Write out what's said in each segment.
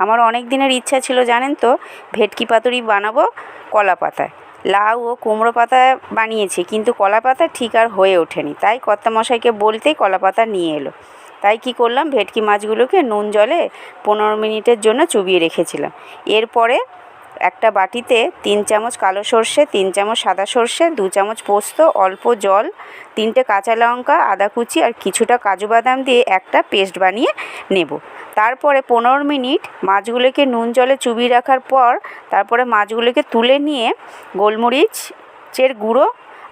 আমার অনেক দিনের ইচ্ছা ছিল জানেন তো, ভেটকি পাতুরি বানাবো কলা পাতায়। লাউ ও কুমড়ো পাতায় বানিয়েছি, কিন্তু কলা পাতা ঠিক আর হয়ে ওঠেনি। তাই কর্তামশাইকে বলতেই কলা পাতা নিয়ে এলো। তাই কি করলাম, ভেটকি মাছগুলোকে নুন জলে 15 মিনিটের জন্য চুবিয়ে রেখেছিলাম। এরপরে একটা বাটিতে 3 চামচ কালো সর্ষে, 3 চামচ সাদা সর্ষে, 2 চামচ পোস্ত, অল্প জল, 3টে কাঁচা লঙ্কা, আদা কুচি আর কিছুটা কাজু বাদাম দিয়ে একটা পেস্ট বানিয়ে নেব। তারপরে 15 মিনিট মাছগুলোকে নুন জলে চুবিয়ে রাখার পর তারপরে মাছগুলোকে তুলে নিয়ে গোলমরিচের গুঁড়ো,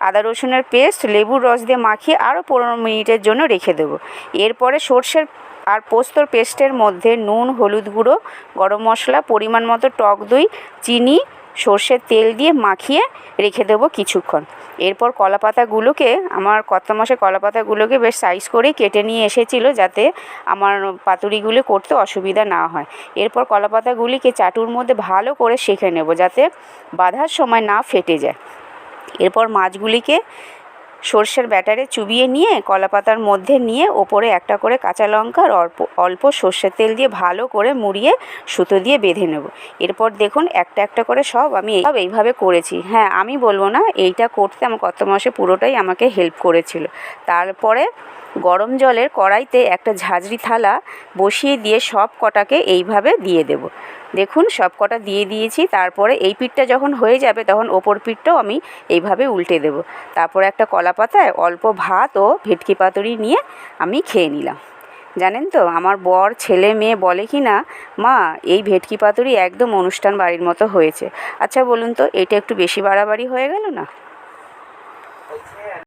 আদা রসুনের পেস্ট, লেবুর রস দিয়ে মাখিয়ে আরও 15 মিনিটের জন্য রেখে দেবো। এরপরে সর্ষের আর পোস্তর পেস্টের মধ্যে নুন, হলুদ গুঁড়ো, গরম মশলা, পরিমাণ মতো টক দই, চিনি, সর্ষের তেল দিয়ে মাখিয়ে রেখে দেবো কিছুক্ষণ। এরপর কলা পাতাগুলোকে, আমার কর্তামশাই কলা পাতাগুলোকে বেশ সাইজ করেই কেটে নিয়ে এসেছিলো, যাতে আমার পাতুরিগুলি করতে অসুবিধা না হয়। এরপর কলা পাতাগুলিকে চাটুর মধ্যে ভালো করে সেঁকে নেব, যাতে বাঁধার সময় না ফেটে যায়। এরপর মাছগুলিকে সর্ষের ব্যাটারে চুবিয়ে নিয়ে কলা পাতার মধ্যে নিয়ে ওপরে একটা করে কাঁচা লঙ্কা আর অল্প সর্ষের তেল দিয়ে ভালো করে মুড়িয়ে সুতো দিয়ে বেঁধে নেব। এরপর দেখুন একটা একটা করে সব আমি এইভাবে করেছি। হ্যাঁ, আমি বলবো না, এইটা করতে আমার কর্তামশাই পুরোটাই আমাকে হেল্প করেছিল। তারপরে গরম জলের কড়াইতে একটা ঝাঁঝরি থালা বসিয়ে দিয়ে সব কটাকে এইভাবে দিয়ে দেব। দেখুন সব কটা দিয়ে দিয়েছি। তারপরে এই পিঠটা যখন হয়ে যাবে তখন ওপর পিঠটাও আমি এইভাবে উল্টে দেব। তারপরে একটা কলা পাতায় অল্প ভাত ও ভেটকি পাতুরি নিয়ে আমি খেয়ে নিলাম। জানেন তো, আমার বর, ছেলে মেয়ে বলে কি না, মা এই ভেটকি পাতুরি একদম অনুষ্ঠান বাড়ির মতো হয়েছে। আচ্ছা বলুন তো, এটা একটু বেশি বাড়াবাড়ি হয়ে গেল না?